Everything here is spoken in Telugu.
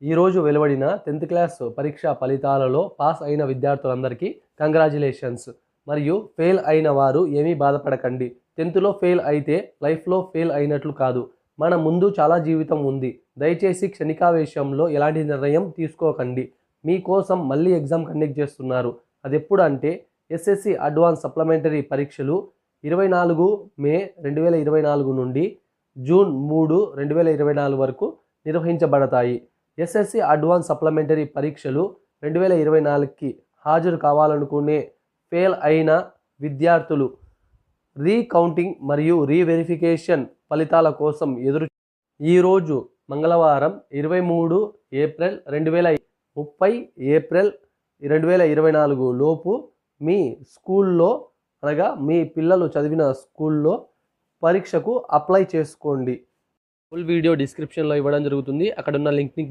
ఈరోజు వెలువడిన 10th క్లాస్ పరీక్ష ఫలితాలలో పాస్ అయిన విద్యార్థులందరికీ కంగ్రాచులేషన్స్. మరియు ఫెయిల్ అయిన వారు ఏమీ బాధపడకండి. 10థ్లో ఫెయిల్ అయితే లైఫ్లో ఫెయిల్ అయినట్లు కాదు. మన ముందు చాలా జీవితం ఉంది. దయచేసి క్షణికావేశంలో ఎలాంటి నిర్ణయం తీసుకోకండి. మీకోసం మళ్ళీ ఎగ్జామ్ కండక్ట్ చేస్తున్నారు. అది ఎప్పుడు అంటే ఎస్ఎస్సి అడ్వాన్స్ సప్లిమెంటరీ పరీక్షలు 24 మే 2024 నుండి జూన్ 3, 2024 వరకు నిర్వహించబడతాయి. ఎస్ఎస్సి అడ్వాన్స్ సప్లిమెంటరీ పరీక్షలు 2024కి హాజరు కావాలనుకునే ఫెయిల్ అయిన విద్యార్థులు రీకౌంటింగ్ మరియు రీవెరిఫికేషన్ ఫలితాల కోసం ఈరోజు మంగళవారం 23 ఏప్రిల్ 30 ఏప్రిల్ 2024 లోపు మీ స్కూల్లో అనగా మీ పిల్లలు చదివిన స్కూల్లో పరీక్షకు అప్లై చేసుకోండి. ఫుల్ వీడియో డిస్క్రిప్షన్లో ఇవ్వడం జరుగుతుంది. అక్కడ ఉన్న లింక్ని